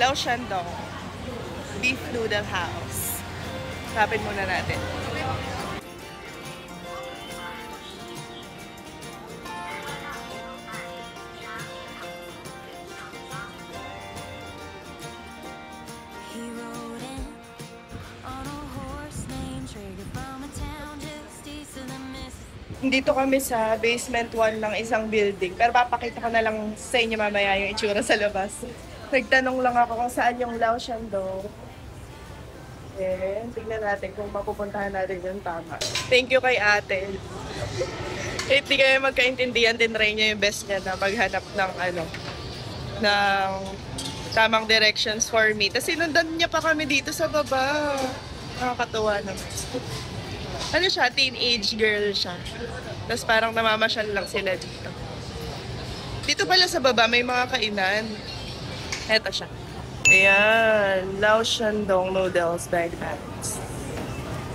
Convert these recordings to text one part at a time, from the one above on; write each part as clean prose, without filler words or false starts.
Lao Shandong Beef Noodle House. Hanapin muna natin. Dito kami sa basement 1 ng isang building. Pero papakita ko na lang sa inyo mamaya yung itsura sa labas. Nagtanong lang ako kung saan yung Lao Shandong. Tignan natin kung mapupuntahan natin yung tama. Thank you kay ate. Hindi kayo magkaintindihan, tinry niya yung best niya na maghanap ng ng tamang directions for me. Tapos sinundan niya pa kami dito sa baba. Nakakatuwa naman. Ano siya? Teenage girl siya. Tapos parang namamasyal lang sila dito. Dito pala sa baba may mga kainan. Eto siya. Ayan. Lao Shandong Noodles Bag Bags.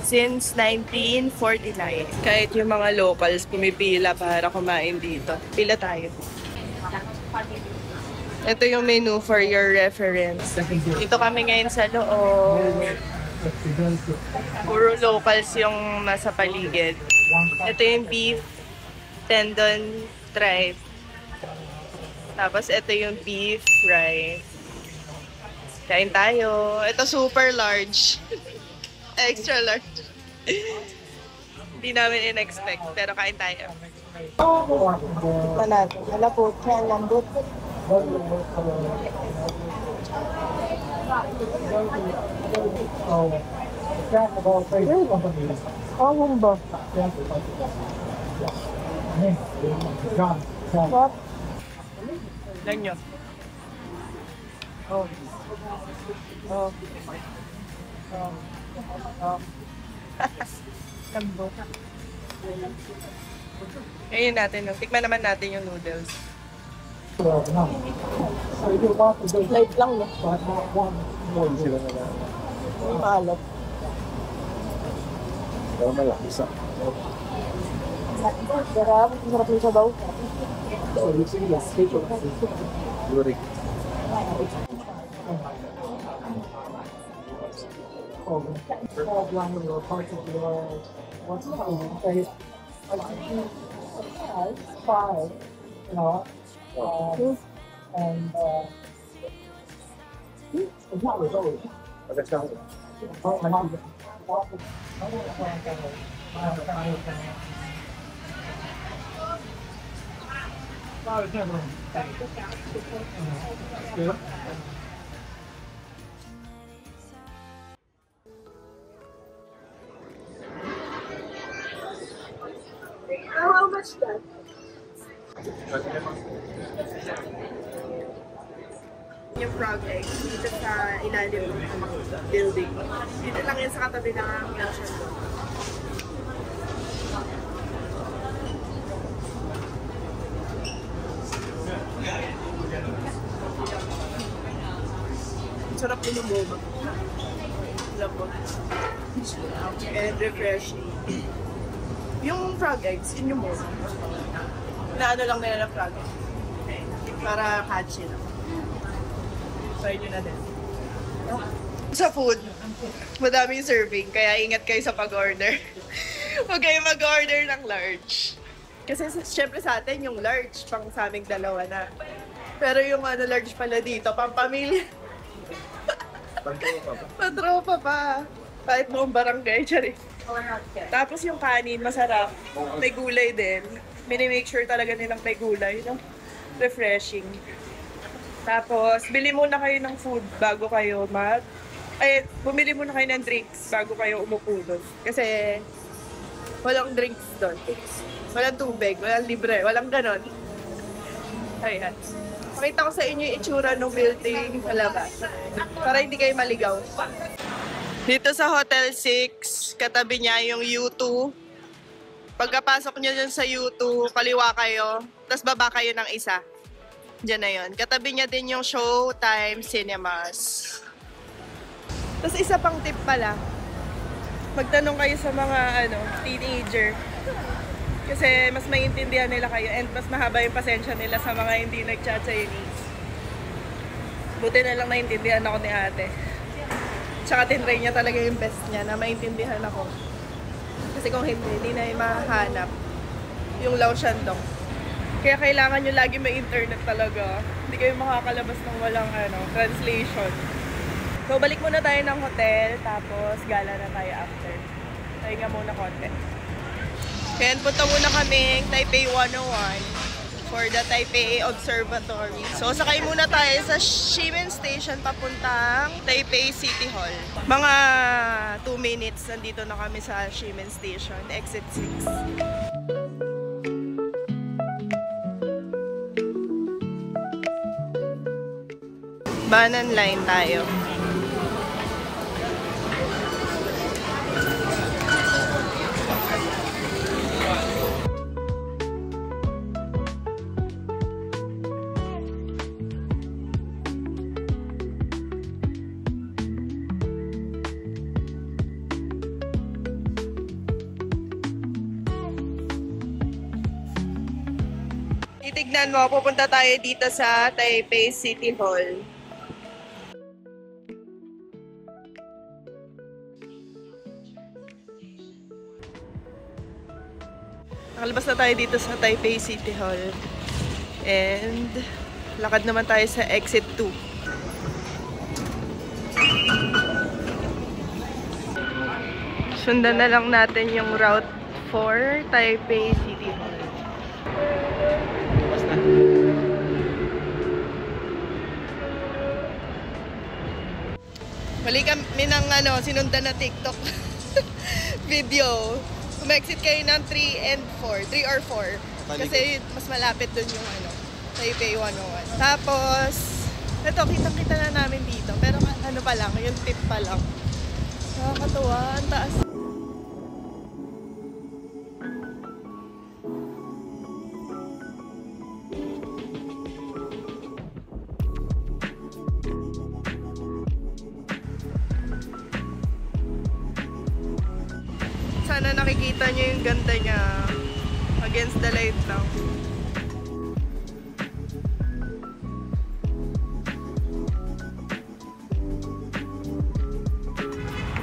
Since 1949. Kahit yung mga locals pumipila para kumain dito. Pila tayo. Ito yung menu for your reference. Dito kami ngayon sa loob. Puro locals yung nasa paligid. Ito yung beef tendon tripe. Tapos ito yung beef rice. Kain tayo. Ito super large. Extra large. Hindi namin in-expect. Pero kain tayo. Manat. Wala po. Kaya lambot. Oh, ba? What? Ganyan. Oh. Oh. Oh. Oh. Lambot. Ngayon natin. Tikman naman natin yung noodles. Light lang, no? Maalat. Pero malaki sa. Sarap. Sarap yung sabaw. Lurik. How much that? Yung frog egg dito sa ilalim ng building. Dito lang yan sa katabi ng Lao Shandong. Sarap din yung boba. Lambot. And refreshing. Yung frog eggs, yun yung boba. Na ano lang nila ng frog egg. Para catchy lang. Try nyo na din. Sa food, madaming serving, kaya ingat kayo sa pag-order. Huwag kayo mag-order ng large. Kasi syempre sa atin, yung large, pang sa aming dalawa na. Pero yung large pala dito, pang pamilya. Patropa pa. Kahit buong barangay, charis. Tapos yung kanin, masarap. May gulay din. Minimake sure talaga nilang may gulay. No? Refreshing. Tapos, bili muna kayo ng food bago kayo bumili muna kayo ng drinks bago kayo umupo doon. Kasi, walang drinks doon. Walang tubig, walang libre, walang ganon. Ayan. Pakita ko sa inyo yung itsura ng building sa labas. Para hindi kayo maligaw. Dito sa Hotel 6, katabi niya yung U2. Pagkapasok niyo dyan sa U2, kaliwa kayo, tapos baba kayo ng isa. Diyan na yun. Katabi niya din yung Showtime Cinemas. Tapos isa pang tip pala, magtanong kayo sa mga teenager. Kasi mas maintindihan nila kayo and mas mahaba yung pasensya nila sa mga hindi nagcha-Chinese. Buti na lang naintindihan ako ni ate. Tsaka tinry niya talaga yung best niya na maintindihan ako. Kasi kung hindi na mahanap yung Lao Shandong. Kaya kailangan nyo lagi may internet talaga. Hindi kayo makakalabas ng walang translation. So, balik muna tayo ng hotel, tapos gala na tayo after. Tayo nga muna konti. Kaya punta muna kaming Taipei 101 for the Taipei Observatory. So, sakay muna tayo sa Ximen Station papuntang Taipei City Hall. Mga 2 minutes, nandito na kami sa Ximen Station, exit 6. Banan line tayo. Titignan mo, pupunta tayo dito sa Taipei City Hall. Nakalabas na tayo dito sa Taipei City Hall. And lakad naman tayo sa exit 2. Sundan na lang natin yung route for Taipei City Hall. Mali kami ng sinundan na TikTok video. Umexit kayo ng 3 and 4. 3 or 4. Kasi mas malapit dun yung Taipei 101. Tapos, ito, kitang-kita na namin dito. Pero pa lang, yung tip pa lang. Nakakatuwa, ang taas. Sana nakikita nyo yung ganda niya against the light lang.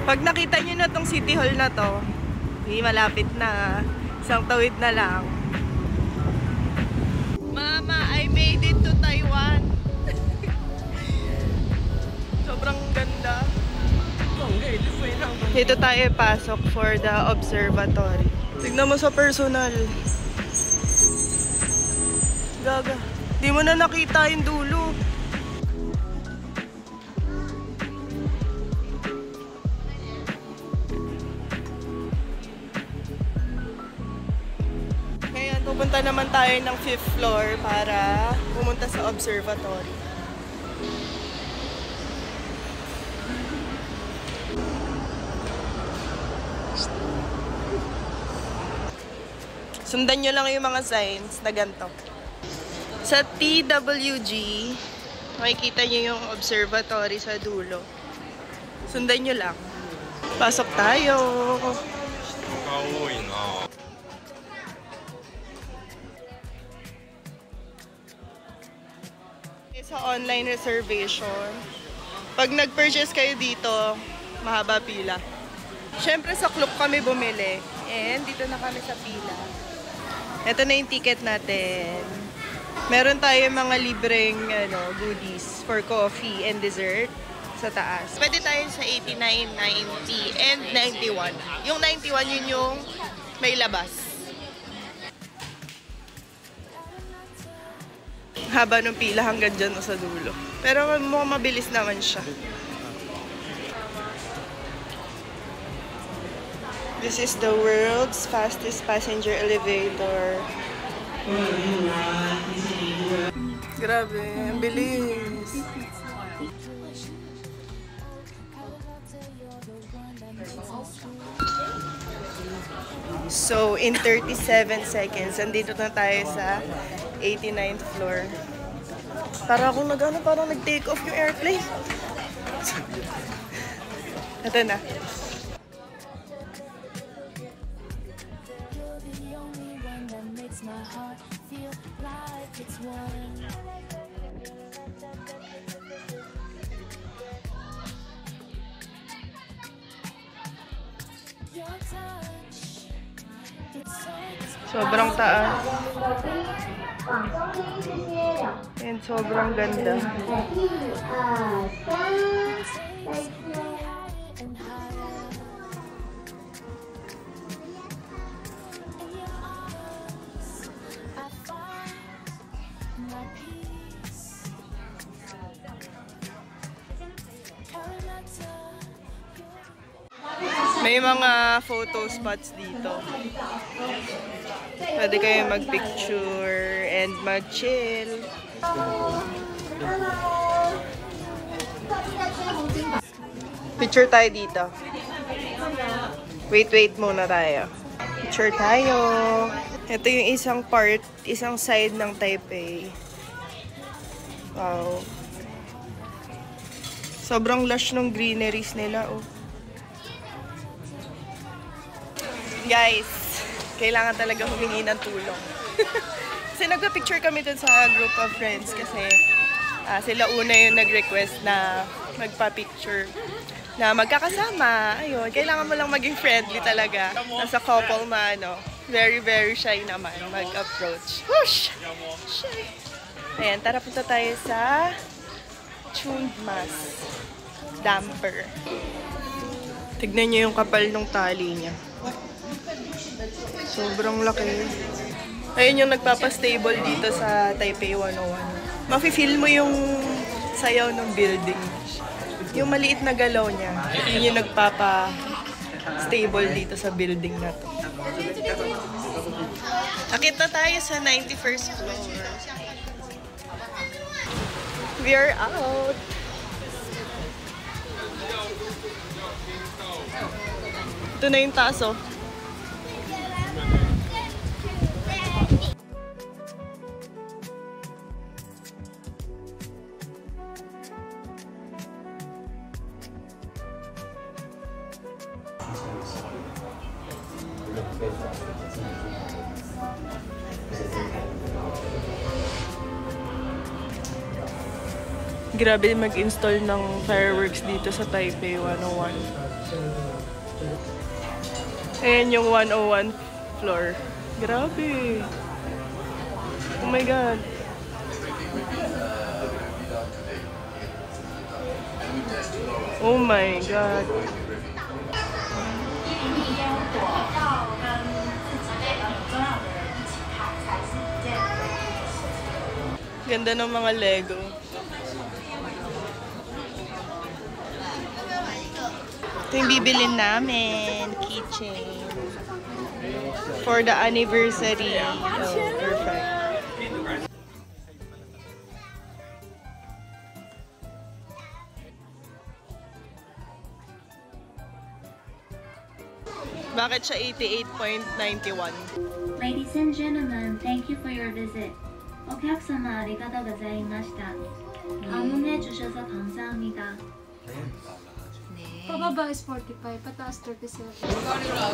Pag nakita nyo na tong City Hall na to, hindi malapit na, isang tawid na lang. Mama, I made it to Taiwan. Sobrang ganda. Dito tayo pasok for the observatory. Tignan mo sa personal. Gaga. Di mo na nakita yung dulo. Ngayon, pupunta naman tayo ng 5th floor para pumunta sa observatory. Sundan nyo lang yung mga signs na ganito. Sa TWG, makikita nyo yung observatory sa dulo. Sundan nyo lang. Pasok tayo! Sa online reservation, pag nag-purchase kayo dito, mahaba pila. Siyempre sa Klook kami bumili. And dito na kami sa pila. Ito na yung ticket natin. Meron tayo mga libreng goodies for coffee and dessert sa taas. Pwede tayo sa 89, 90, and 91. Yung 91 yun yung may labas. Haba ng pila hanggang dyan sa dulo. Pero mukhang mabilis naman siya. This is the world's fastest passenger elevator. Grabe, ang bilis. So, in 37 seconds, andito na tayo sa 89th floor. Para akong parang nag-take off yung airplane. Ito na. Sobrang taas. And sobrang ganda. May mga photo spots dito. Pwede kayo mag-picture and mag-chill. Picture tayo dito. Wait muna tayo. Picture tayo. Ito yung isang part, isang side ng Taipei. Wow. Sobrang lush ng greeneries nila, oh. Guys, kailangan talaga humingi ng tulong. Kasi nagpa-picture kami dun sa group of friends kasi sila una yung nag-request na magpa-picture na magkakasama. Ayun, kailangan mo lang maging friendly talaga. Nasa couple na, ano, very, very shy naman mag-approach. Whoosh! Shy! Ayan, tara punta tayo sa Chungmas Damper. Tignan niyo yung kapal ng tali niya. Sobrang laki. Ayun yung nagpapa-stable dito sa Taipei 101. Mafe-feel mo yung sayaw ng building. Yung maliit na galaw niya, yun yung nagpapa-stable dito sa building na to. Akit na tayo sa 91st floor. We are out. Ito na yung taso. Grabe mag-install ng fireworks dito sa Taipei 101. Ayan yung 101 floor. Grabe. Oh my God. Oh my God. Ganda ng mga Lego. Ito yung bibilin namin. Keychain. For the anniversary. Oh, perfect. Bakit siya 88.91? Ladies and gentlemen, thank you for your visit. お客様ありがとうございました。방문해 주셔서 감사합니다. Pababa is 45, pataas 37.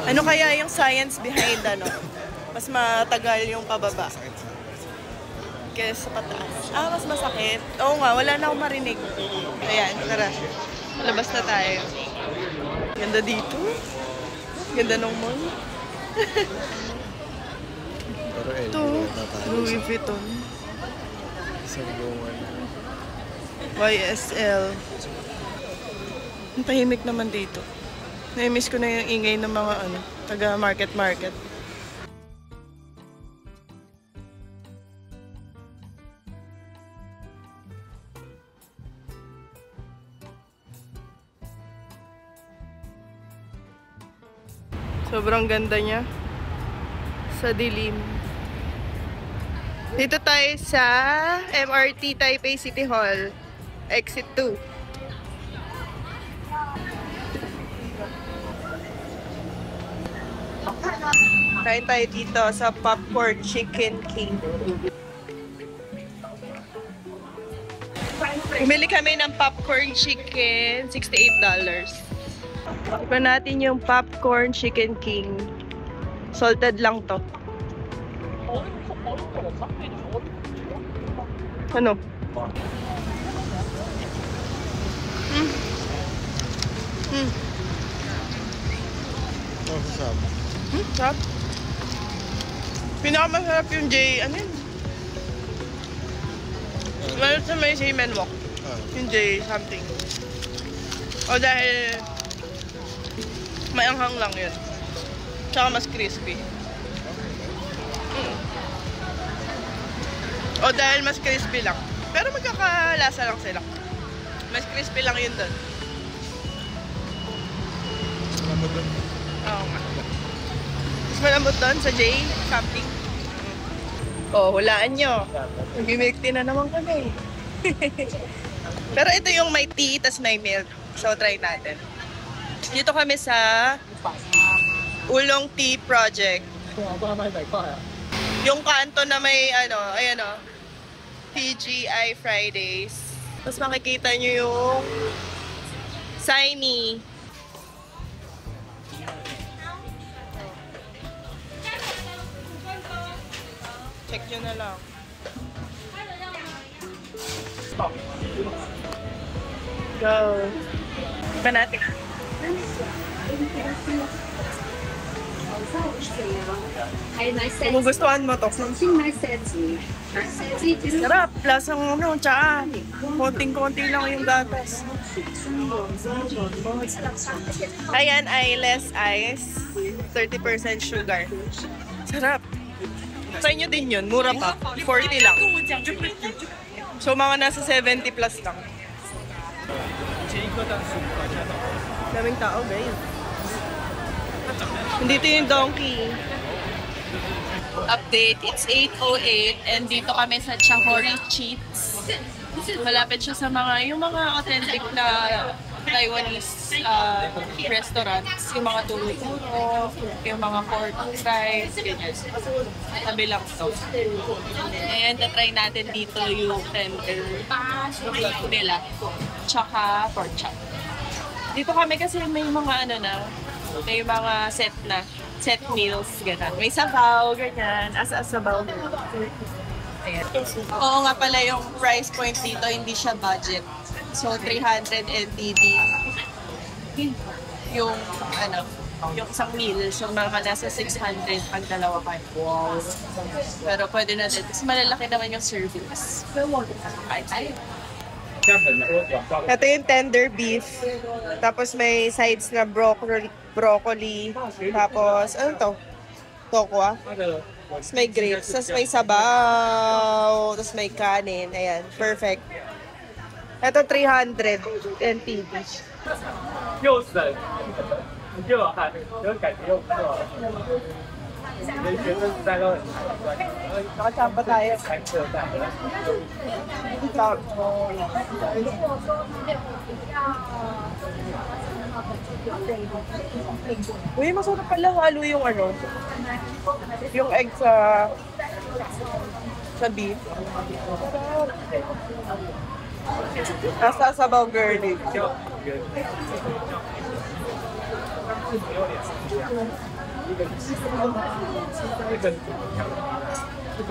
Ano kaya yung science behind ano? Mas matagal yung pababa. Kesa pataas. Ah, mas masakit. Oo nga, wala na akong marinig. Ayan, tara. Labas na tayo. Ganda dito. Ganda ng mall. Ito, Louis Vuitton. YSL. Ang tahimik naman dito. Na-miss ko na yung ingay ng mga ano, taga market. Sobrang ganda niya. Sa dilim. Dito tayo sa MRT Taipei City Hall. Exit 2. Kain tayo dito sa Popcorn Chicken King. Bumili kami ng popcorn chicken, $68. Tignan natin yung Popcorn Chicken King. Salted lang to. Ano? Masasama. Sarap. Pinakamasarap yung J, ano yun? Lalo sa may Seaman Walk. Yung J something. O dahil may anghang lang yun. Tsaka mas crispy. O dahil mas crispy lang. Pero magkakalasa lang sila. Mas crispy lang yun doon. Malambot lang. Oo nga. Mas malambot doon sa J something. Oh, hulaan nyo. Nag-milk tea na naman kami. Pero ito yung may tea, tas may milk. So, try natin. Dito kami sa Ulong Tea Project. Yung kanto na may, ayan o, TGI Fridays. Tapos makikita nyo yung Signy. Check nyo na lang. Go. Iba natin. Kung gustuhan mo to. Sarap. Lasang tsaka. Konting-konti lang yung gatas. Ayan ay less ice. 30% sugar. Sarap. Sa inyo din yun. Mura pa. 40 lang. So mga nasa 70 plus lang. Daming tao, guys. Dito yung donkey. Update, it's 8:08 and dito kami sa Chahori Cheats. Malapit siya sa yung mga authentic na Taiwanese restaurants. Yung mga turo-turo, yung mga pork fries, ganyan. Tabi lang to. And try natin dito yung tender nila. Tsaka pork chop. Dito kami kasi may mga may mga set meals, gano'n. May sabaw, ganyan. Asa-sabaw. Ayan. Oo nga pala yung price point dito, hindi siya budget. So, 300 NTD. Yung, yung isang meal. So, mga nasa 600 pag dalawa kayo. Wow. Pero pwede na din. Kasi malalaki naman yung service. Kahit tayo. Ito yung tender beef. Tapos may sides na broccoli. Tapos, ano to? Tokwa. Tapos may grapes. Tapos may sabaw. Tapos may kanin. Ayan, perfect. Ito 300 NTD. Nakachamba tayo. Uy, masarap pala halo yung yung egg sa beef. Nasa sabaw girly.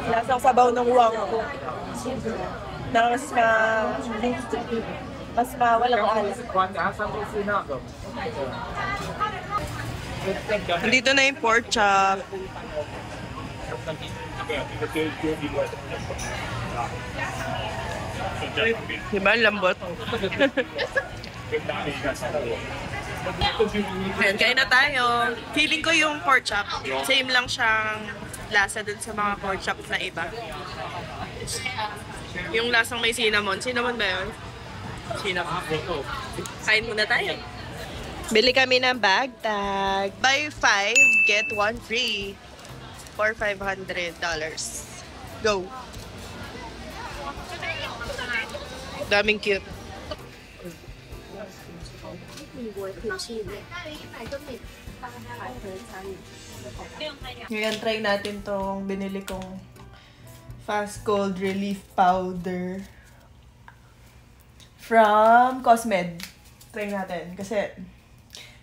Lasang sabaw ng uwang ko. Na mas walang alas. Dito na yung pork chop. Diba? Lambot. Ayan, kain na tayo. Feeling ko yung pork chop, same lang siyang lasa dun sa mga pork chop na iba. Yung lasang may cinnamon. Cinnamon ba yun? Cinnamon. Kain muna tayo. Bili kami ng bag tag. Buy 5, get 1 free. For $500. Go. Daming cute. Ngayon, try natin tong binili kong Fast Cold Relief Powder from Cosmed. Try natin kasi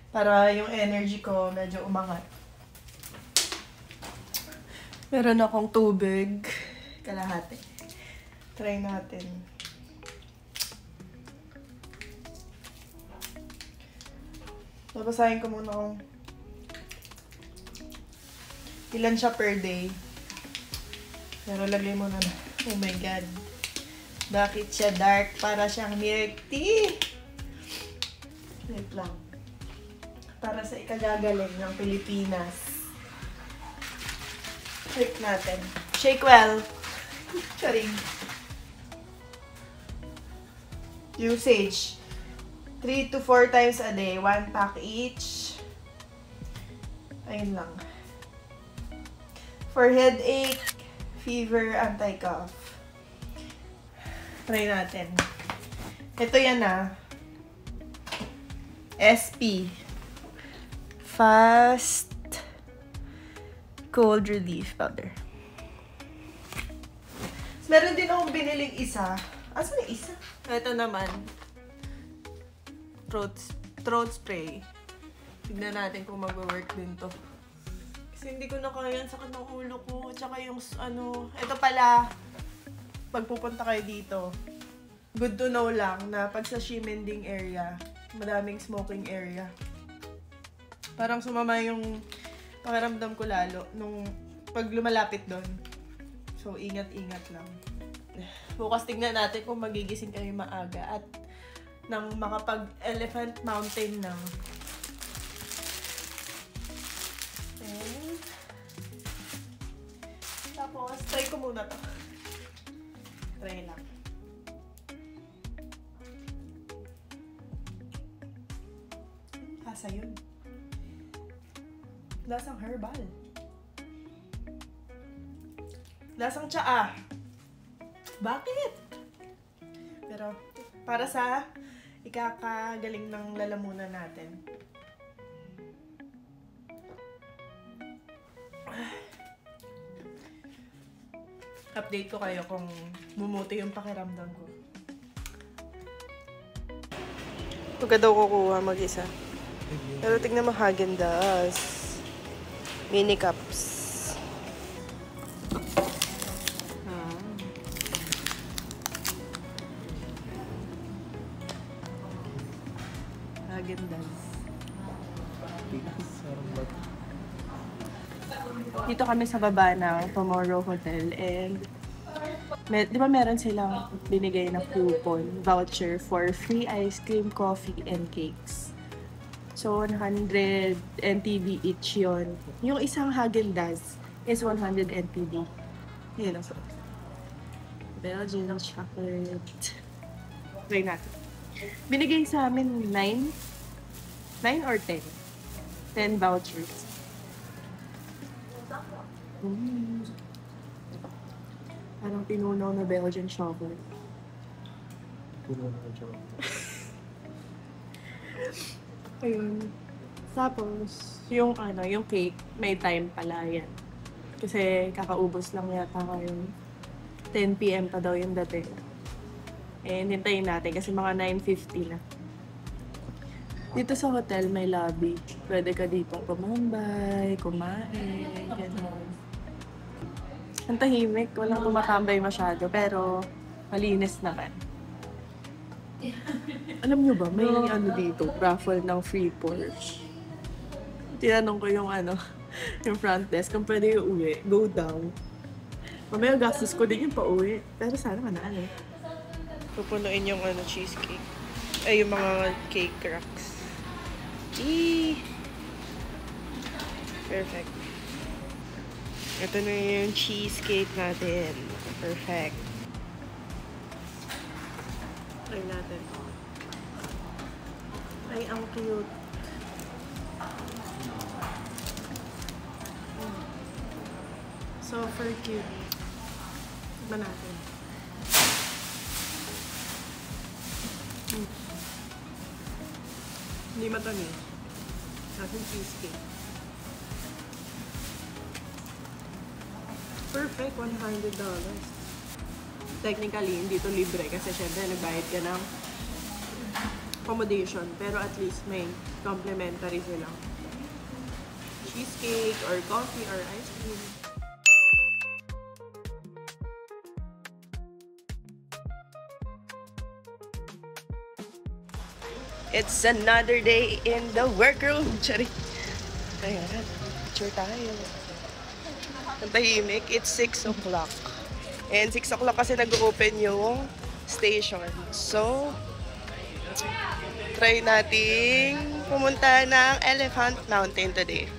para yung energy ko medyo umangat. Meron akong tubig. Kalahati. Try natin. Babasahin ko muna kung Ilan siya per day? Pero lagay mo na. Oh my God. Bakit siya dark? Para siyang milk tea. Wait lang. Para sa ikagagaling ng Pilipinas. Shake natin. Shake well. Charing. Usage. 3 to 4 times a day. 1 pack each. Ayun lang. For headache, fever, anti-cough. Try natin. Ito yan SP. Fast Cold Relief Powder. Meron din akong biniling isa. Asan yung isa? Ito naman. Throat spray. Tignan natin kung mag-work din to. Kasi hindi ko na kaya sa kanang ulo ko. Tsaka yung ito pala, pag pupunta kayo dito, good to know lang na pag sa Ximending area, madaming smoking area. Parang sumama yung pakiramdam ko lalo nung pag lumalapit doon. So, ingat-ingat lang. Bukas tignan natin kung magigising kami maaga at nang makapag-Elephant Mountain na. And, tapos, try ko muna to. Try lang. Asa yun? Lasang herbal. Lasang tsaa. Bakit? Pero, para sa ikakagaling ng lalamunan natin. Update ko kayo kung bumuti yung pakiramdam ko. Huwag ka daw kukuha mag-isa. Pero tignan mo, Häagen-Dazs. Mini cups. Häagen-Dazs. Dito kami sa baba ng Tomorrow Hotel and di ba meron silang binigay na coupon, voucher for free ice cream, coffee, and cakes. So, 100 NTD each yon. Yung isang Häagen-Dazs is 100 NTD. Yun ang so. Belgian chocolate. Try natin. Binigay sa amin 9 or 10? 10 vouchers. Parang tinunaw na Belgian chocolate. Ayun. Tapos, yung cake, may time pala yan. Kasi kakaubos lang yata ngayon. 10 PM pa daw yung dating. Eh, hintayin natin kasi mga 9:50 na. Dito sa hotel may lobby. Pwede ka dito kumambay, kumain, gano'n. Ang tahimik, walang tumatambay masyado, pero malinis naman. Alam nyo ba, may dito, raffle ng free Porsche. Tinanong ko yung yung front desk, kung pwede yung uwi, go down. Mamaya gastos ko din yung pa-uwi, pero sana manalo. Pupunuin yung cheesecake. Ay, yung mga cake cracks. Perfect. Ito na yung cheesecake natin. Perfect. Try natin. Ay, ang cute. Super cute. Tignan natin. Hindi matamis. Ating cheesecake. Perfect, $100. Technically, hindi to libre kasi syempre nagbayad ka ng accommodation. Pero at least may complimentary silang cheesecake or coffee or ice cream. It's another day in the workroom. Sorry. Ayan, picture tayo. Ang tahimik. It's 6 o'clock. And 6 o'clock kasi nag-open yung station. So, try nating pumunta ng Elephant Mountain today.